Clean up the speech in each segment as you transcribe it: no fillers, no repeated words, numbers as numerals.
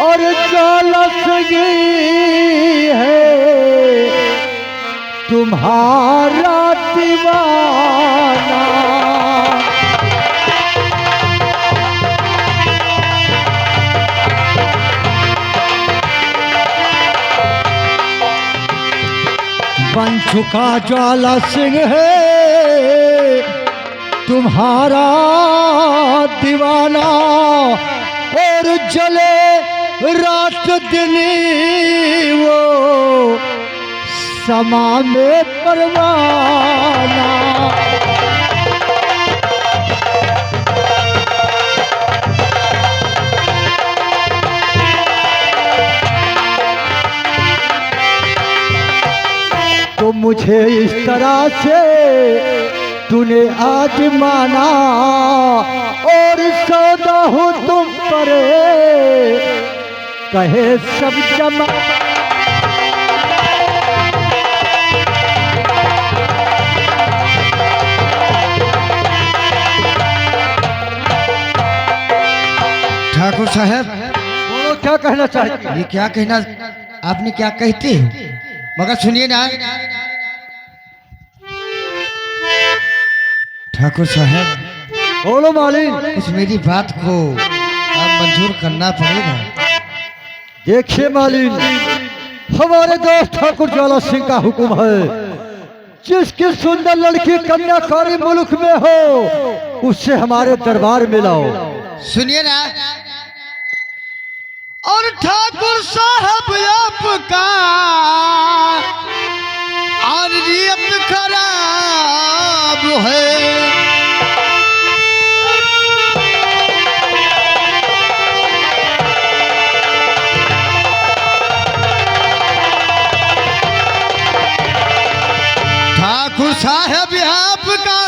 और जलसगी है तुम्हारा दीवाना। बन चुका ज्वाला सिंह है तुम्हारा दीवाना, और जले रात दिन वो समा में परवाना। तो मुझे इस तरह से तूने आज माना, और सौदा हूँ तुम पर कहे सब जमा। ठाकुर साहब, बोलो क्या कहना चाहते हैं? ये क्या कहना, आपने क्या कहते हो, मगर सुनिए ना ठाकुर साहब। बोलो मालिक। कुछ मेरी बात को आप मंजूर करना पड़ेगा। देखिए मालिक, हमारे दोस्त ठाकुर ज्वाला सिंह का हुक्म है, जिसकी सुंदर लड़की कन्याकुमारी मुल्क में हो उससे हमारे दरबार में लाओ। सुनिए ना, और ठाकुर साहब आपका और नियत खराब है। ठाकुर साहब आपका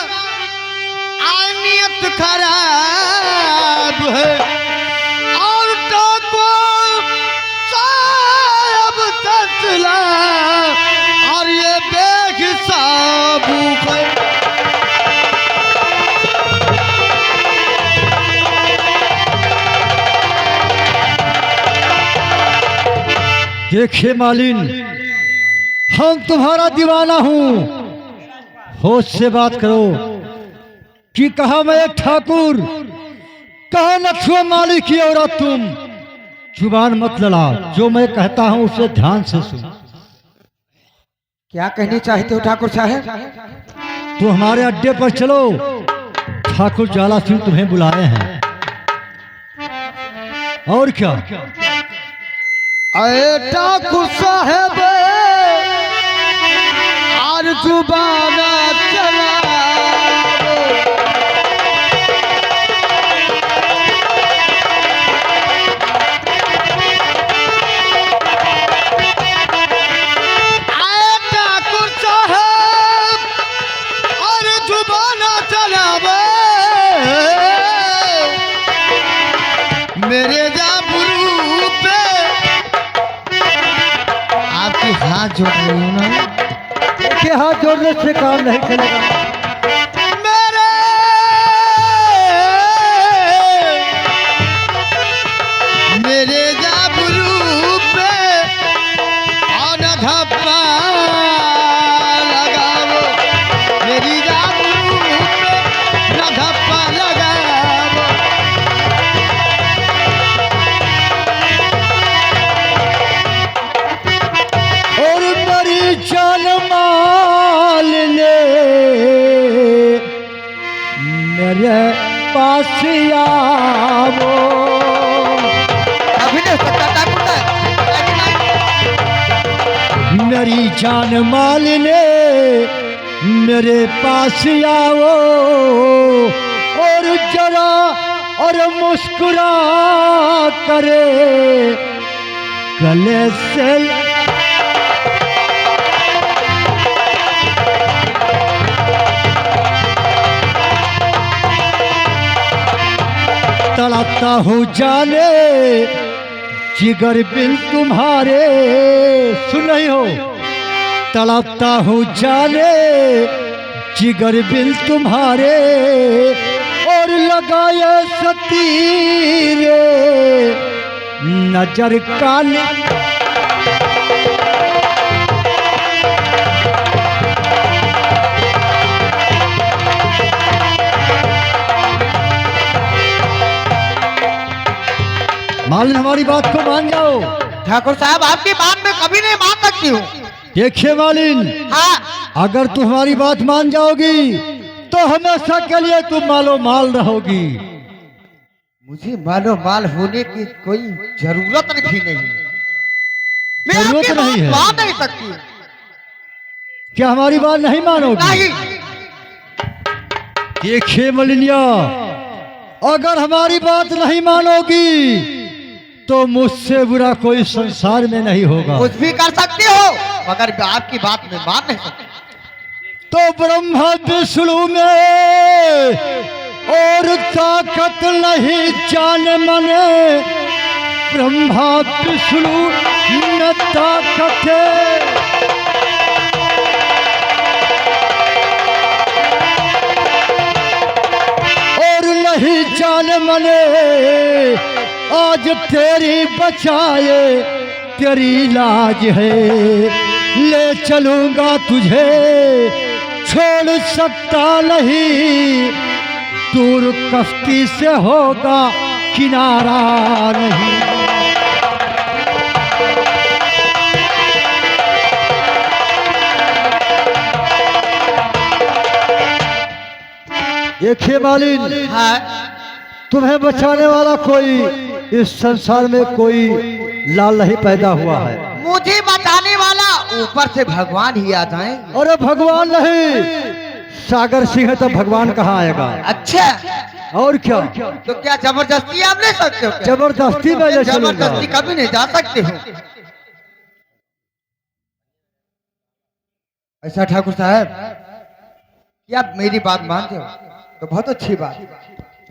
नियत खराब है, और ठाकुर साहब तसला और ये बेहिसाब है। देखिए मालिन, हम तुम्हारा दीवाना हूँ, होश से बात करो कि कहा मैं एक ठाकुर, कहा नथुआ मालिक की औरत तुम। जुबान मत लड़ा, जो मैं कहता हूँ उसे ध्यान से सुन। क्या कहने चाहते हो ठाकुर साहब? तो हमारे अड्डे पर चलो, ठाकुर ज्वाला सिंह तुम्हें बुलाए हैं। और क्या? अरे ठाकुर साहब और जुबान चला, ठाकुर साहब और जुबान चलावे मेरे जाबरू पे। आपकी हाथ जोड़ रही हूँ ना, देखिए हाथ जोड़ने से काम नहीं चलेगा। मेरे जाबरू पे और धप्पा लगाओ, मेरी जाबरू पे न धप्पा लगाओ। और मेरी जान माल ने मेरे पास आओ। अभी नहीं सकता ठाकुर साहब। मेरी जान माल ने मेरे पास आओ, और जरा और मुस्कुरा करे गले से। तड़पता हूँ जाने जिगर बिन तुम्हारे, सुन रही हो? तड़पता हूँ जाने जिगर बिन तुम्हारे, और लगाए सतीरे नजर काली। मालिन हमारी बात को मान जाओ। ठाकुर साहब आपकी बात मैं कभी नहीं मान सकती हूँ। देखिए मालिन, हाँ अगर तू हमारी बात मान जाओगी तो हमेशा के लिए तू मालो माल रहोगी। मुझे मालो माल होने की कोई जरूरत नहीं। मैं जरूरत आपकी नहीं है। बात मान नहीं सकती। क्या हमारी बात नहीं मानोगी? नहीं। देखिए मलिनिया, अगर हमारी बात नहीं मानोगी तो मुझसे बुरा कोई संसार में नहीं होगा। कुछ भी कर सकती हो मगर आपकी बात मैं मान नहीं सकती। तो ब्रह्मा विष्णु में और ताकत नहीं जाने मने, ब्रह्मा विष्णु न ताकत और नहीं जाने मने, आज तेरी बचाए तेरी लाज है, ले चलूंगा तुझे छोड़ सकता नहीं, दूर कश्ती से होगा किनारा नहीं। देखिए मालिन, हाँ तुम्हें बचाने वाला कोई इस संसार में कोई लाल नहीं पैदा हुआ है। मुझे बचाने वाला ऊपर से भगवान ही आ जाए। अरे भगवान नहीं, सागर सिंह है तो भगवान कहाँ आएगा? अच्छा और क्या? तो क्या जबरदस्ती आप ले सकते हो क्या? जबरदस्ती में ले चलूंगा। जबरदस्ती कभी नहीं जा सकते हो। ऐसा ठाकुर साहब कि आप मेरी बात मानते हो तो बहुत अच्छी बात।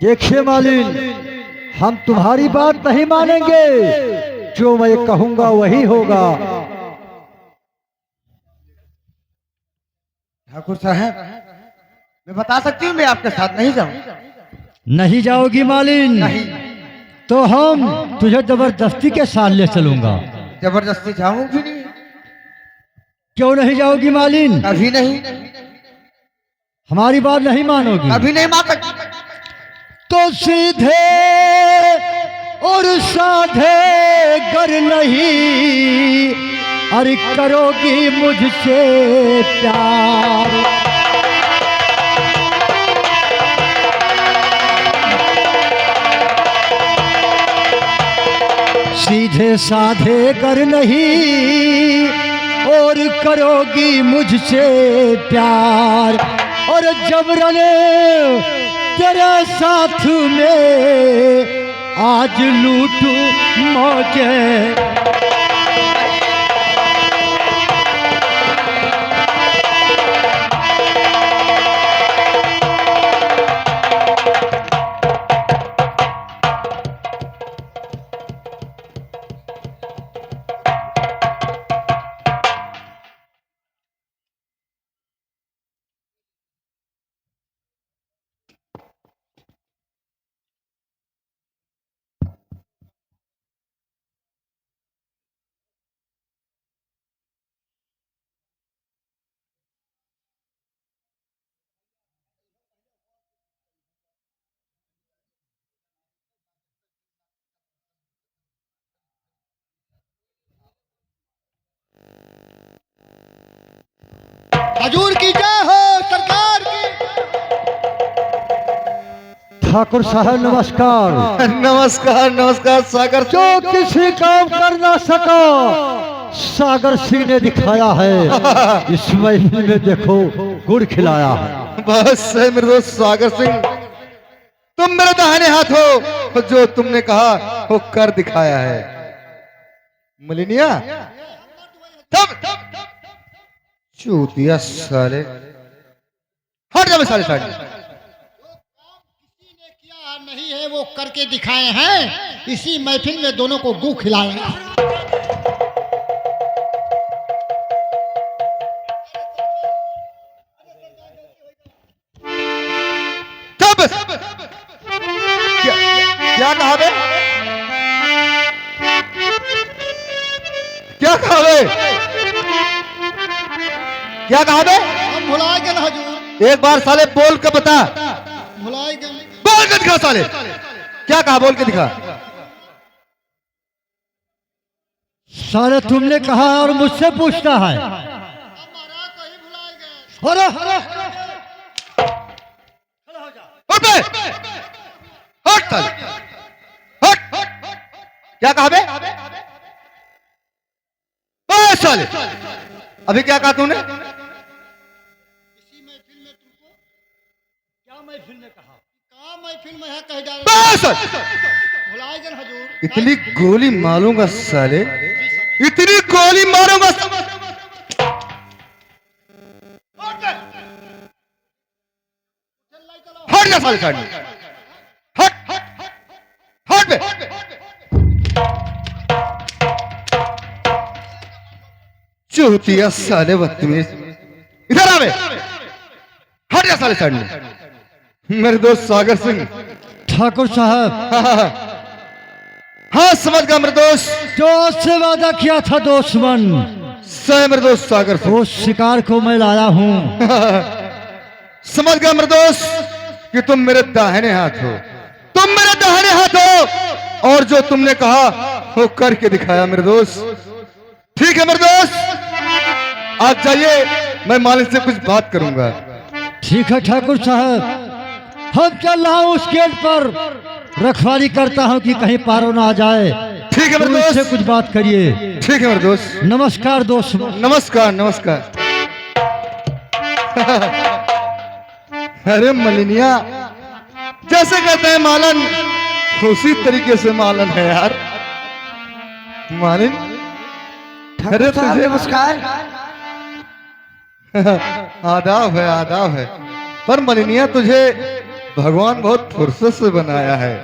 देखिए मालिन, हम तुम्हारी बात नहीं मानेंगे, जो मैं कहूंगा वही होगा। ठाकुर साहब मैं बता सकती हूँ मैं आपके साथ नहीं जाऊँ। नहीं जाओगी मालिन? नहीं। तो हम तुझे जबरदस्ती के साथ ले चलूंगा। जबरदस्ती जाऊंगी नहीं। क्यों नहीं जाओगी मालिन? कभी नहीं। हमारी बात नहीं मानोगी? कभी नहीं मान सकती। तो सीधे और साधे गर नहीं, अरे करोगी मुझसे प्यार, सीधे साधे गर नहीं और करोगी मुझसे प्यार, और जबरन तेरे साथ में आज लूटू मौजे। हजूर की जय हो, सरकार की। ठाकुर साहब नमस्कार। नमस्कार नमस्कार। सागर जो किसी काम कर ना सका सागर सिंह ने दिखाया है, इस महफिल में देखो गुड़ खिलाया है। बस है मेरे दोस्त सागर सिंह, तुम मेरे दाहिने हाथ हो, जो तुमने कहा वो कर दिखाया है। मलिनिया तब चूतिया साले, हट जा साले साले। किसी ने किया नहीं है वो करके दिखाए हैं, इसी महफिल में दोनों को गू खिलाए। क्या क्या कहा बे? क्या कहा बे? हम भुलाए गए हजूर, एक बार साले बोल के बता, भुलाए गए। बोल के दिखा साले, क्या कहा बोल के दिखा। साले तुमने कहा और मुझसे पूछता है। हमारा कहीं भुलाए गए। अरे हट बे, हट साले, हट। क्या कहा बे? ओए साले, अभी क्या कहा तूने? इसी महफिल में तुमको क्या महफिल में कहा? कहा महफिल में है कह डाल। बस भुलाए गए हजूर। इतनी गोली मारूंगा साले, इतनी गोली मारूंगा। हट जा साले साइड में, हट हट बे। चूतिया साले बदतमीज, इधर आ बे, हट जा साले साइड में। मेरे दोस्त सागर सिंह। ठाकुर साहब, हाँ समझ गया मेरे दोस्त, जो आपसे वादा किया था दुश्मन, सही मेरे दोस्त सागर सिंह। वो शिकार को मैं लाया हूँ। समझ गया मेरे दोस्त कि तुम मेरे दाहिने हाथ हो, तुम मेरे दाहिने हाथ हो, और जो तुमने कहा वो करके दिखाया मेरे दोस्त। ठीक है मेरे दोस्त, आज जाइए, मैं मालिक से कुछ बात करूंगा। ठीक है ठाकुर साहब, हम चल रहा हूँ उस गेट पर, रखवाली करता हूँ कि कहीं पारो ना आ जाए। ठीक है तुम मेरे इससे दोस्त, कुछ बात करिए। ठीक है मेरे दोस्त। नमस्कार दोस्त। नमस्कार नमस्कार। अरे मलिनिया, जैसे कहते हैं मालन, उसी तरीके से मालन है यार। मालिन, अरे साहब तुझे नमस्कार। आदाब है, आदाब है। पर मलिनिया, तुझे भगवान बहुत फुर्सत से बनाया है।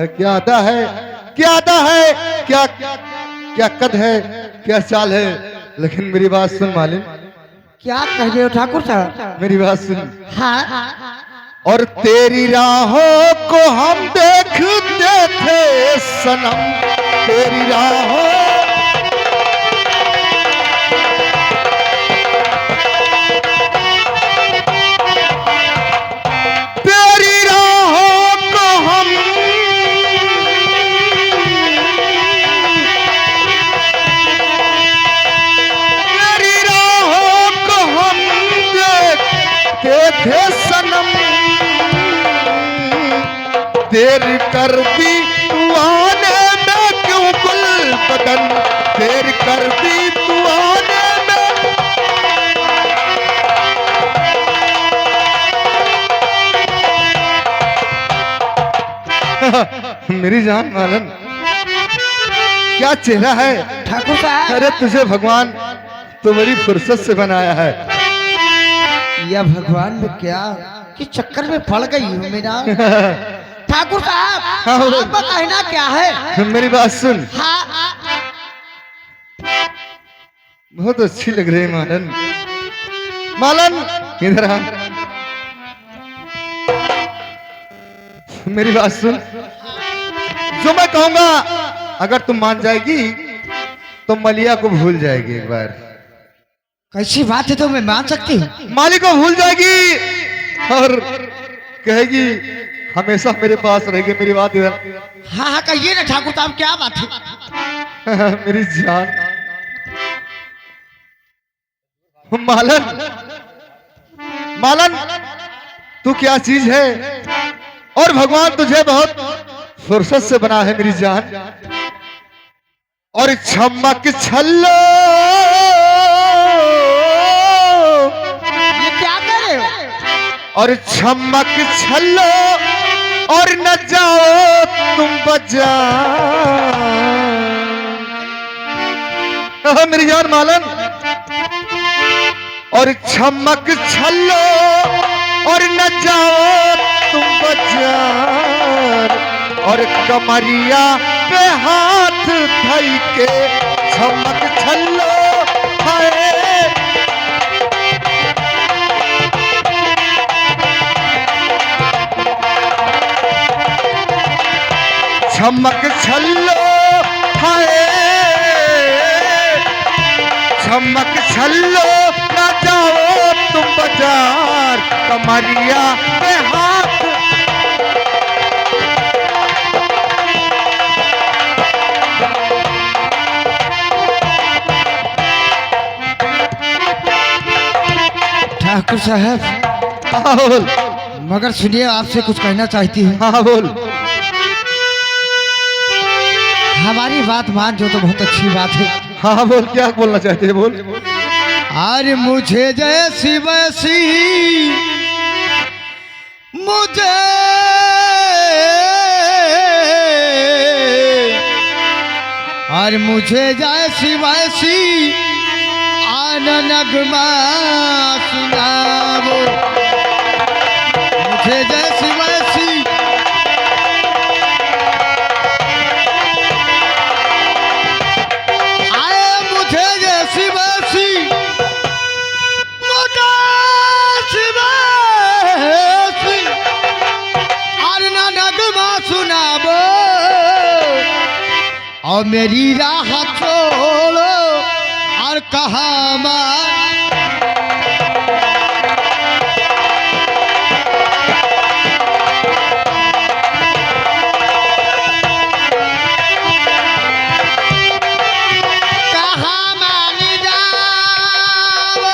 क्या आता है, क्या आता है, क्या क्या कद है, क्या चाल है। लेकिन मेरी बात सुन मालिन, क्या कह रहे हो ठाकुर साहब? मेरी बात सुन। हाँ और तेरी राहों को हम देखते थे सनम, तेरी राहों, तेरी राहों को हम, तेरी राहों को हम देखते थे सनम, देर कर दी तू आने में क्यों गुल बदन, देर कर दी तू आने में। मेरी जान मालन, क्या चेहरा है ठाकुर साहब, अरे तुझे भगवान तो बड़ी फुर्सत से बनाया है। यह भगवान में क्या किस चक्कर में पड़ गई हूँ मेरा। ठाकुर साहब, हाँ, बोलो। आपका कहना क्या है? मेरी बात सुन, हाँ बहुत अच्छी लग रही है मालन। मालन इधर आ, मेरी बात सुन, जो मैं कहूंगा अगर तुम मान जाएगी तो मलिया को भूल जाएगी। एक बार कैसी बात है तो मैं मान सकती हूँ। माली को भूल जाएगी और कहेगी हमेशा मेरे पास रहेगी। मेरी बात इधर, हाँ हाँ कहिए ना ठाकुर साहब, क्या बात है? मेरी जान मालन, मालन तू क्या चीज है, और भगवान तुझे बहुत फुर्सत से बना है मेरी जान। और चमक छल्लो, ये क्या कह रहे हो? और चमक छल्लो, और न जाओ तुम बजा। मेरी जान मालन, और चमक छल्लो, और न जाओ तुम बाजार, और कमरिया पे हाथ धई के चमक छल्लो हाय। चमक छल्लो हाय, चमक छल्लो ना जाओ तुम बाजार, कमरिया के हाथ। ठाकुर साहब, हाँ बोल। मगर सुनिए, आपसे कुछ कहना चाहती हूँ। हाँ बोल। हमारी बात मान जो तो बहुत अच्छी बात है। हाँ बोल, क्या बोलना चाहते हैं बोल। अरे मुझे जैसी वैसी, मुझे अरे मुझे जैसी वैसी आना नगमा सुनाओ, मुझे जैसी वैसी आए, मुझे जैसी वैसी मुझे जैसी वैसी आना नगमा सुनाओ, और मेरी राह छोड़ो और कहा मां। कहा मान जाओ,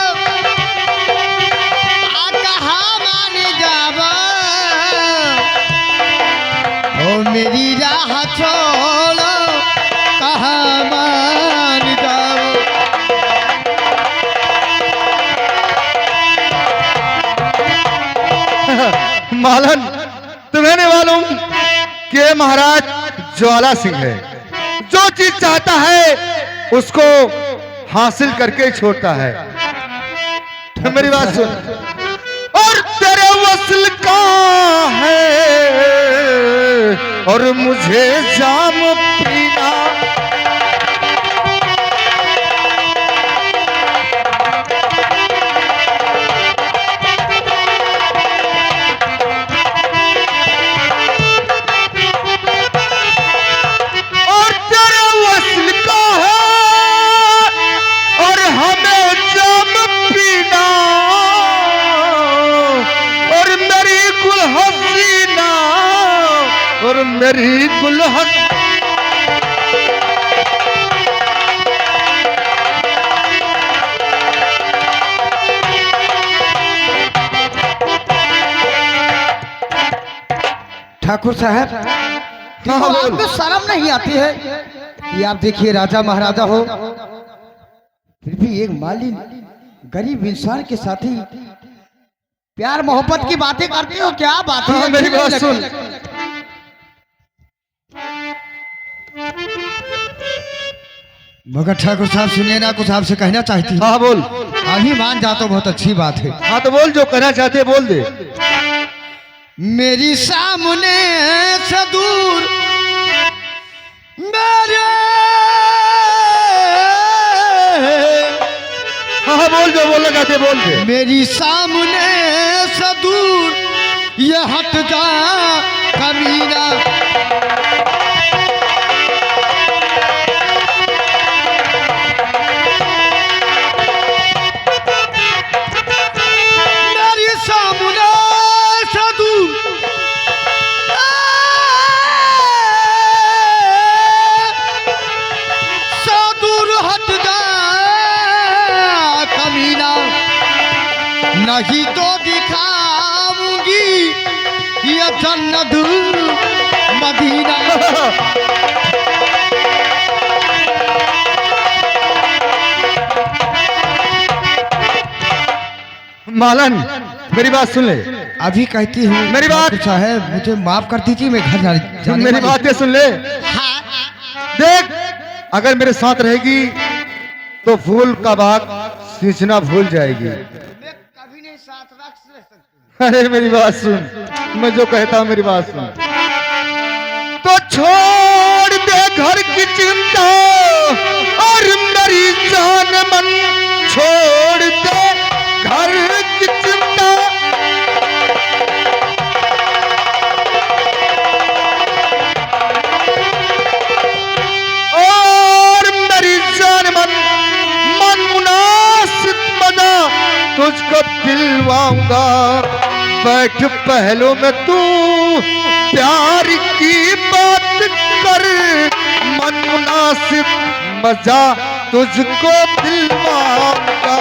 कहा मान जाओ, ओ मेरी राह छोड़ो, कहा मान जाओ। मालन, तुम्हें नहीं मालूम कि ये महाराज ज्वाला सिंह है। जो चीज चाहता है उसको हासिल करके ही छोड़ता है। तो मेरी बात सुन। और तेरे वसल का है और मुझे जाम पीना, और मेरी गुलहन। ठाकुर साहब, हाँ, बोल। आपको शर्म नहीं आती है कि आप देखिए राजा महाराजा हो, फिर भी एक मालिन गरीब इंसान के साथ ही प्यार मोहब्बत की बातें करते हो? क्या बात है? हाँ, मेरी बात सुन। मगर ठाकुर साहब सुनिए ना, कुछ आपसे कहना चाहती हूँ। हाँ बोल। अभी मान जा तो बहुत अच्छी बात है। हाँ तो बोल, जो कहना चाहते हैं बोल दे। मेरी सामने से दूर मेरे, हाँ बोल, जो बोलना चाहते बोल दे। मेरी सामने से दूर ये हट जा कमीना, मेरी सामने से दूर से दूर हट जा कमीना, नहीं तो दिखाऊंगी ये जन्नत मदीना। मालन, मेरी बात सुन ले। अभी कहती हूँ मेरी बात- ठाकुर साहब, मुझे माफ कर दीजिए, मैं घर जाने मेरी वाली- बातें सुन ले। देख, अगर मेरे साथ रहेगी तो फूल का बाग सींचना भूल जाएगी। मैं कभी नहीं साथ रख सकता। अरे मेरी बात सुन, मैं जो कहता हूँ मेरी बात सुन। तो छोड़ दे घर की चिंता और मेरी जान मन, छोड़ दे घर की चिंता और मेरी जान मन, मन मुना तुझको दिलवाऊंगा। बैठ पहलू में तू प्यार की बात कर, मन मुनासिब मजा तुझको दिलवाऊंगा।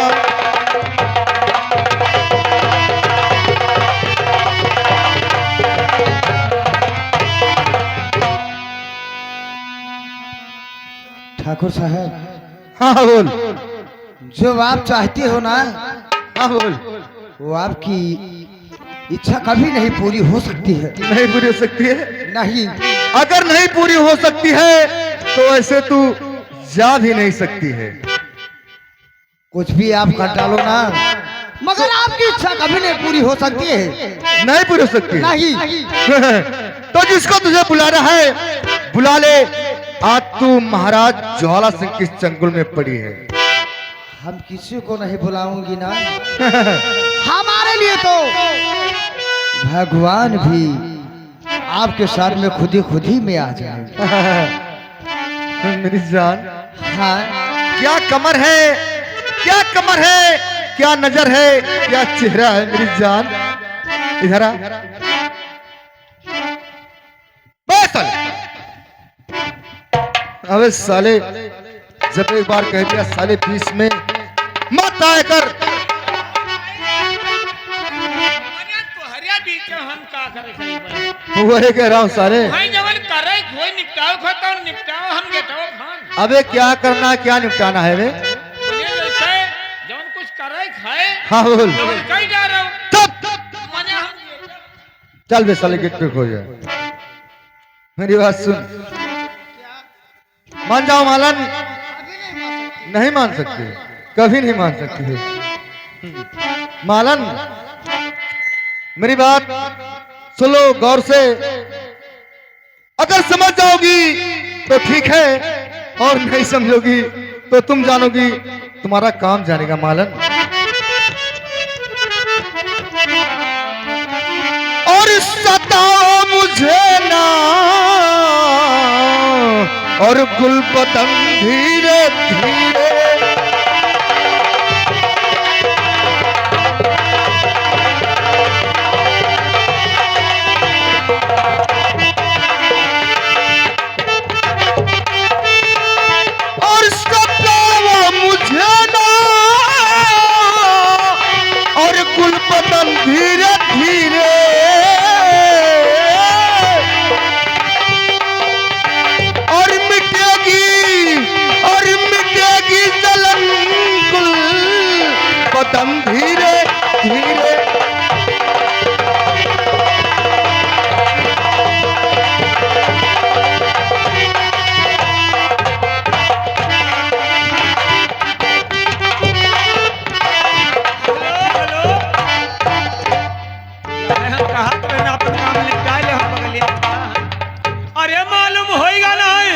ठाकुर साहब, हाँ बोल। जो आप चाहते हो ना, हाँ बोल। वो आपकी इच्छा कभी नहीं पूरी हो सकती है। नहीं पूरी हो सकती है? नहीं, अगर नहीं पूरी हो सकती है तो ऐसे तू जा भी नहीं सकती है। कुछ भी आप कर डालो ना, मगर आपकी इच्छा कभी नहीं पूरी हो सकती है। नहीं पूरी हो सकती है? नहीं। तो जिसको तुझे बुलाना है बुला ले। आज तू महाराज ज्वाला सिंह के चंगुल में पड़ी है। हम किसी को नहीं बुलाऊंगी ना। हमारे लिए तो भगवान भी आपके साथ में खुद ही में आ जाएंगे। मेरी जान, हाँ, क्या कमर है, क्या कमर है, क्या नजर है, क्या चेहरा है मेरी जान। इधर आ। बस साले। अबे साले, जब एक बार कह दिया साले बीच में मत आए कर। हम का करे वही कह रहा हूँ साले। भाई जवन करे कोई निपटाओ खतो निपटाओ हम गेटो खान। अबे क्या करना है, क्या निपटाना है वे? मुझे जैसे जवन कुछ करे खाए। हाँ बोल। जवन कहीं जा रहा हूँ चुप। मने हम चल बे साले, गेट पे खो जा। मेरी बात सुन, मान जाओ मालन। नहीं मान सकती, कभी नहीं मान सकती है मालन। मेरी बात सुन लो गौर से। अगर समझ जाओगी तो ठीक है, और नहीं समझोगी तो तुम जानोगी, तुम्हारा काम जानेगा मालन। और सताओ मुझे ना, और गुलबदन धीरे धीरे धीरे धीरे और मिटेगी जलन गुल बदन धीरे धीरे। अरे मालूम होएगा नहीं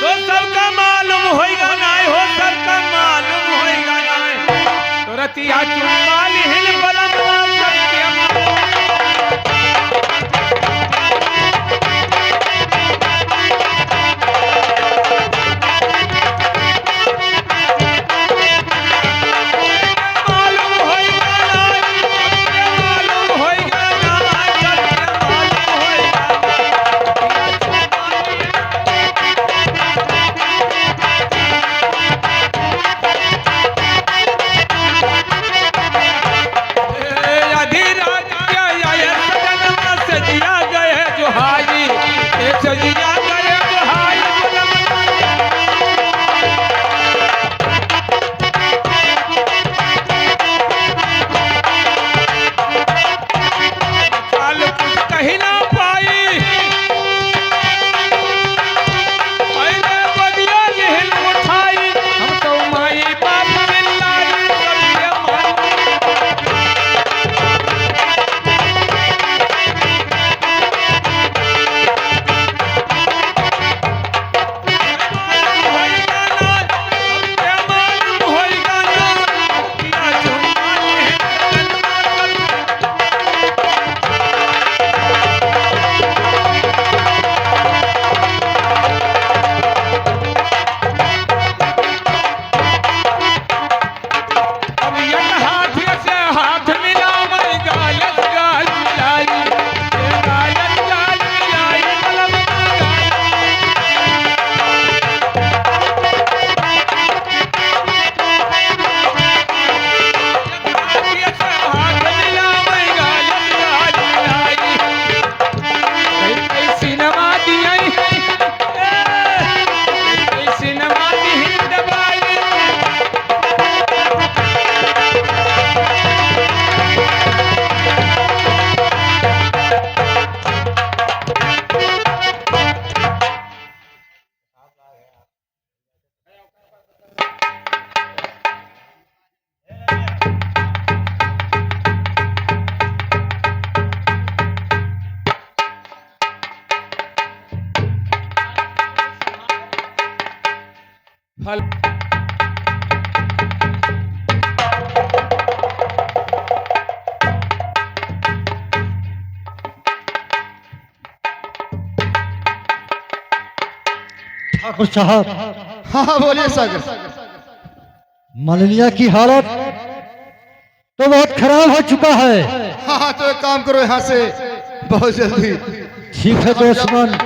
तो सबका मालूम होएगा नहीं हो सबका मालूम होएगा नहीं तो रतिया चुम्बाल हिल बलमवा सबके मालूम होएगा नहीं सबके मालूम होएगा नहीं सबके मालूम होएगा फल ठाकुर साहब, हाँ हाँ बोलिए सागर। मालिनिया की हालत तो बहुत खराब हो चुका है। हाँ हाँ तो एक काम करो यहाँ से बहुत जल्दी। ठीक है दुश्मन,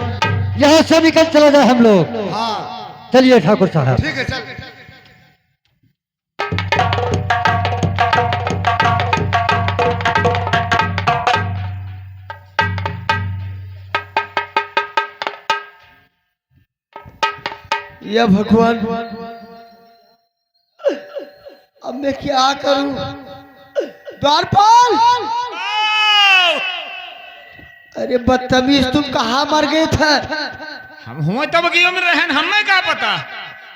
यहाँ से निकल चला जाए हम लोग। हाँ चलिए ठाकुर साहब। ठीक है चल। या भगवान, अब मैं क्या करूं? द्वारपाल, अरे बदतमीज, तुम कहाँ मर गए थे? हम हुए तब गयो में रहन, हमें क्या पता।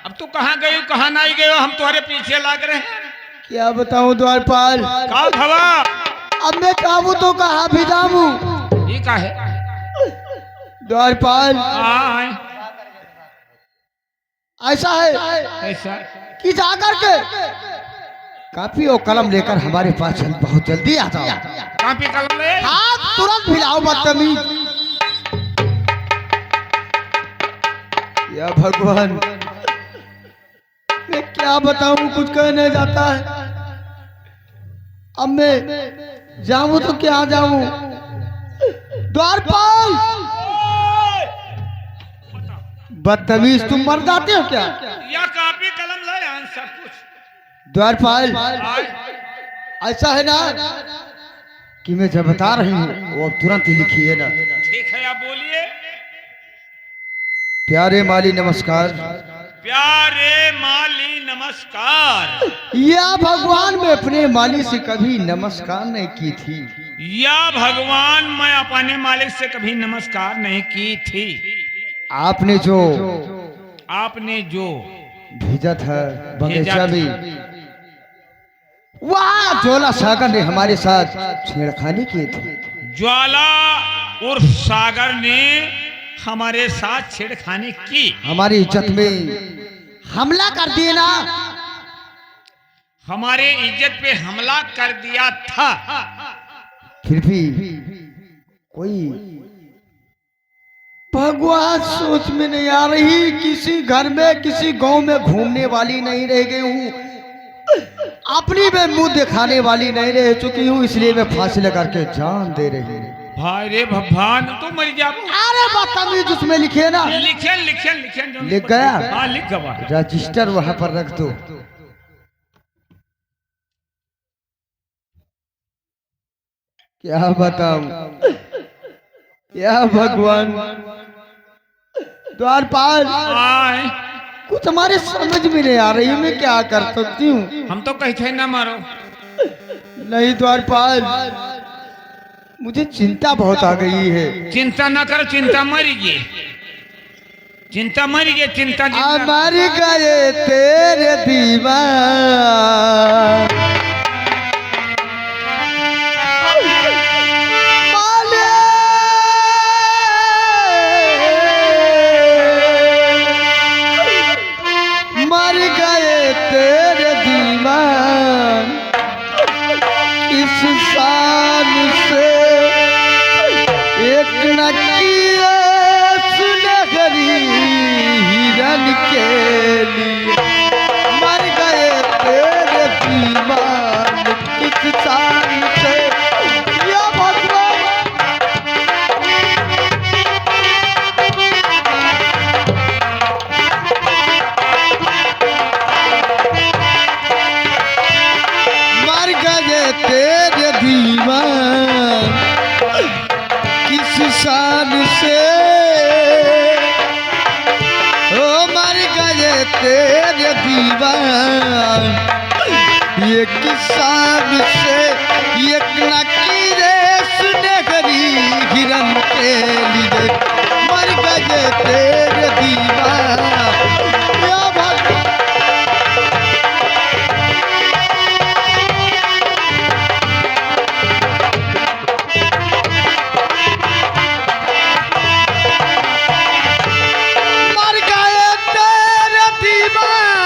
अब तू कहाँ गई कहाँ नहीं गयो, हम तुम्हारे पीछे लाग रहे हैं। क्या बताऊं द्वारपाल, का भवा अब मैं काबू तो कहाँ भी जाऊं? ये का है? द्वारपाल, हाँ ऐसा है ऐसा कि जाकर के कापी और कलम लेकर हमारे पास बहुत जल्दी आ जाओ। कापी कलम ले। हाँ तुरंत भिलाओ बदतमीज। या भगवान, मैं क्या बताऊं, कुछ कहने जाता है। अब मैं जाऊं तो क्या जाऊं? द्वारपाल, बदतमीज, तुम मर जाते हो क्या? या कापी कलम ले यहाँ सब कुछ। द्वारपाल, आए। ऐसा है ना कि मैं जब बता रही हूँ वो अब तुरंत ही लिखिए ना। ठीक है आप बोलिए। प्यारे माली नमस्कार। प्यारे माली नमस्कार। या भगवान, मैं अपने माली से कभी नमस्कार नहीं की थी। या भगवान, मैं अपने मालिक से कभी नमस्कार नहीं की थी। आपने जो भेजा था बगीचा में, वहाँ ज्वाला सागर ने हमारे साथ छेड़खानी की थी। ज्वाला उर्फ सागर ने हमारे साथ छेड़खानी की, हमारी इज्जत में हमला कर दिए ना। हमारे इज्जत पे हमला कर दिया था। फिर भी कोई भगवान सोच में नहीं आ रही, किसी घर में किसी गांव में घूमने वाली नहीं रह गई हूँ, अपनी में मुंह दिखाने वाली नहीं रह चुकी हूँ, इसलिए मैं फांसी लगा के जान दे रही हूँ। भाई रे भगवान, तू मर जा। अरे बदतमीज, उसमें लिखे ना। लिखे लिख गया? हाँ लिख गवा। रजिस्टर वहां पर रख दो। क्या बताऊं? या भगवान, द्वारपाल, आए। कुछ हमारे समझ में नहीं आ रही, मैं क्या कर सकती हूँ? हम तो कही थे ना मारो। नहीं द्वारपाल, मुझे चिंता बहुत आ गई है। चिंता ना करो, चिंता मर गई, चिंता मर गई, चिंता जिंदा। मर गए तेरे दीवान, मर गए तेरे दीवान, इस साल से एक नकीरे सुनहरी हिरन के लिए। मर गए तेरे दीवान, इस साल से। या भगवान, मर गए तेरे दीवान, किस साल से ओ मर गए तेरे दीवान, ये किस साल से एक नकीरे सुनहरी हिरन के लिए। मर गए तेरे दीवान। या भगवान, मर गए तेरे दीवान,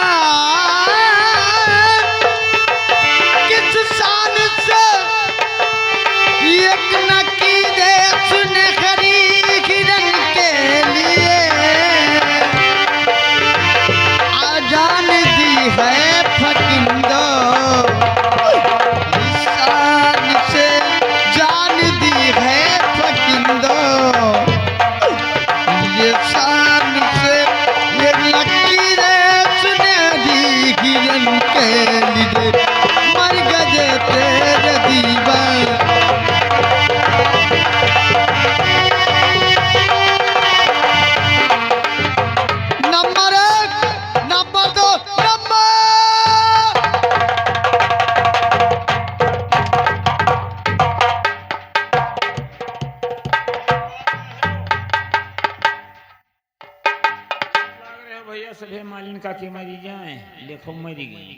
भैया सभे मालिन का के मरी जाए, देखो मरी गई।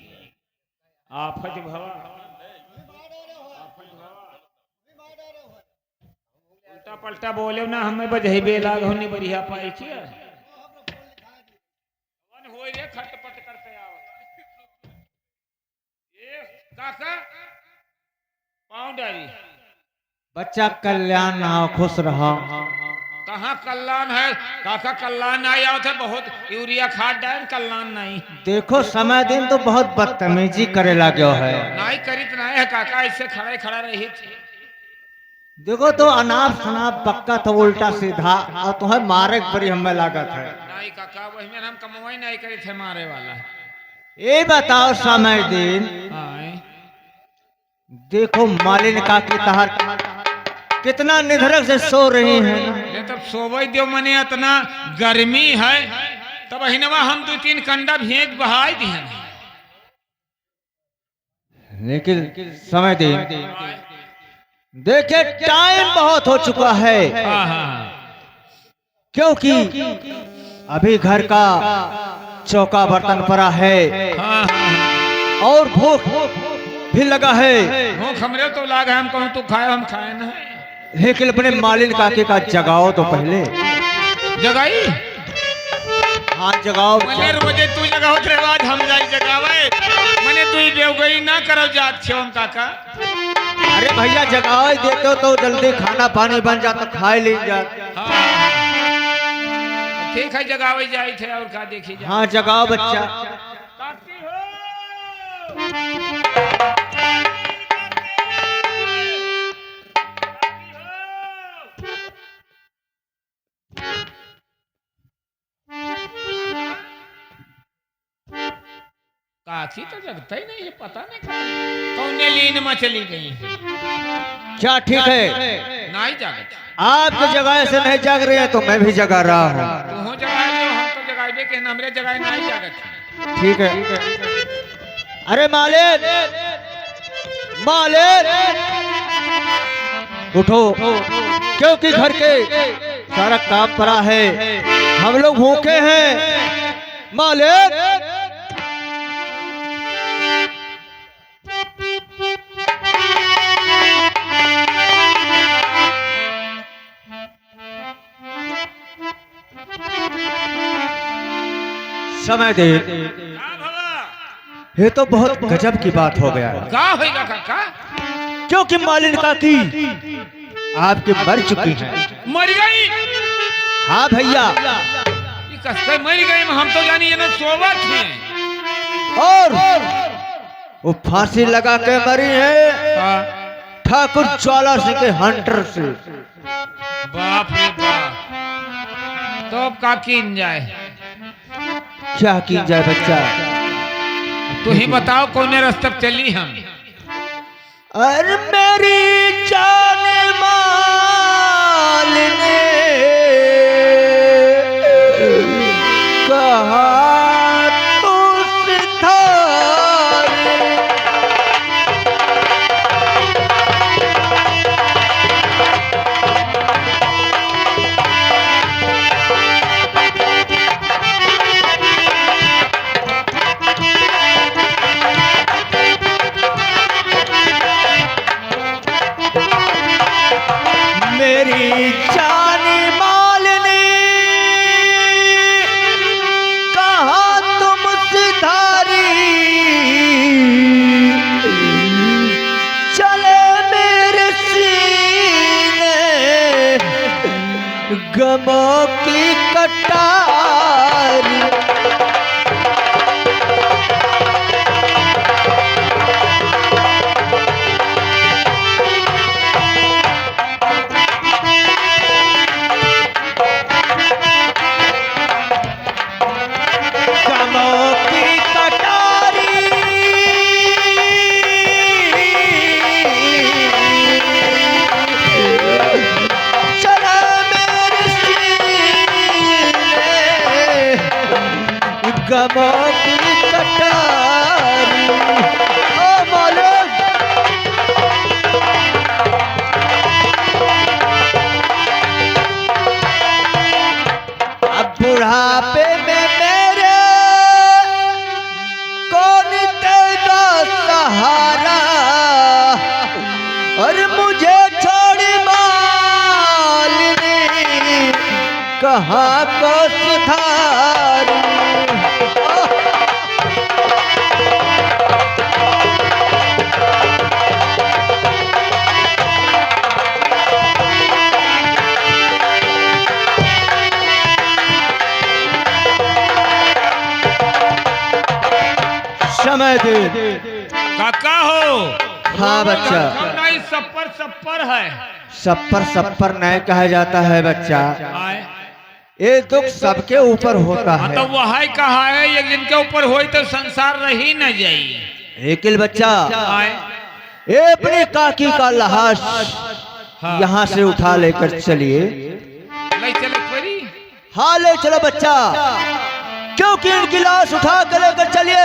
आफत भवा उल्टा पलटा बोले ना, हमें बजही बेला होने बढ़िया पाई छिए हो रे खटपट करते आओ ये काका पाँव डाली। बच्चा कल्याण ना हो, खुश रहो। कहाँ कल्याण है काका, कल्याण नहीं आओ थे, बहुत यूरिया खाद डाल, कल्याण नहीं। देखो समय दिन तो बहुत बदतमीजी करे लगे है। नहीं करी तो नहीं है काका, इससे खड़ा खड़ा रही थी। देखो तो अनाप शनाप पक्का तो उल्टा सीधा, और तुम्हें मारे परी हमें लागत है। नहीं काका वही में हम कमाई नहीं करे थे मारे वाला। ये बताओ समय दिन, हाँ देखो मालिन का की तहर कितना निधरक से सो रही है। ये तब सोबई दो मने इतना गर्मी है, तब अहिनवा हम 2-3 कंडा भेज बहाई दिहन। लेकिन समय दिन देखे टाइम बहुत हो चुका है, हाँ हाँ क्योंकि अभी घर का चौका बर्तन पड़ा है हाँ और भूख भी लगा है। भूख हमरे तो लागा, हम कहूँ तू खाए हम खाए ना। लेकिन अपने मालिन काके का जगाओ तो पहले। जगाई हाँ जगाओ। मने रोजे तू जगाओ तेरे बाद हम जाई जगावे, मने तू ही बेवगई ना करो जात छे हम काका। अरे भैया जगाओ देते हो तो जल्दी खाना पानी बन जाता, खाए ले जात। हाँ ठीक है जगावे जाई थे और का देखी जा। हाँ जगाओ बच्चा। काकी हो काकी तो जगता ही नहीं है, पता नहीं कौन लीन में चली गई है। क्या ठीक है, नहीं जागत आपकी जगह से नहीं जाग रही है तो मैं भी जगा रहा हूँ। तू हो जगाए जो, हम तो जगाए के हमरे जगाए नहीं जागत। ठीक है। अरे मालिन मालिन उठो, क्योंकि घर के सारा काम पड़ा है, हम लोग भूखे हैं। मालिन समय दे। ये तो बहुत गजब की बात हो गया है। का होगा काका? क्योंकि मालिन काकी आपकी मर चुकी है। मर गई? हाँ भैया। ये कसके मर गई? हम तो जानी ये ना सोवत है। और वो फांसी लगा के मरी है ठाकुर ज्वाला सिंह के हंटर से। बाप रे बाप, तो अब का कीन जाए? क्या की जाए बच्चा? तू ही बताओ कौन रास्ते पे चली हम? अरे मेरी जान मालिने कहा तू सितारे, मेरी जानी मालनी कहा तुम सिधारी, चले मेरे सीने गमों की कटारी। गमों की कटारी। ओ मालिक, अब बुढ़ापे में मेरे कहाँ को सुधारी। समय दे। काका हो। हाँ बच्चा। नहीं सप्पर सप्पर है। सप्पर नहीं कहा जाता है बच्चा। आए। ये दुख सबके ऊपर होता हाँ है। तो वह कहा है ये जिनके ऊपर होई तो संसार रही न जाई। लेकिन बच्चा आए। ये अपनी काकी का लाश हाँ। यहाँ से उठा लेकर चलिए। ले चले परी। हाँ ले चलो बच्चा, क्योंकि इनकी लाश उठा कर लेकर चलिए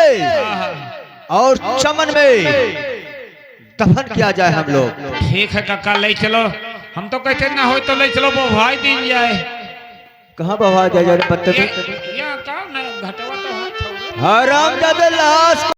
और चमन में दफन किया जाए हम लोग। ठीक है काका ले चलो। हम तो कहते ना हो तो ले चलो वो भाई दिन जाए। कहाँ बहा जाए पत्ते ये का ना घटवा तो हाथ हराम ज्यादा लाश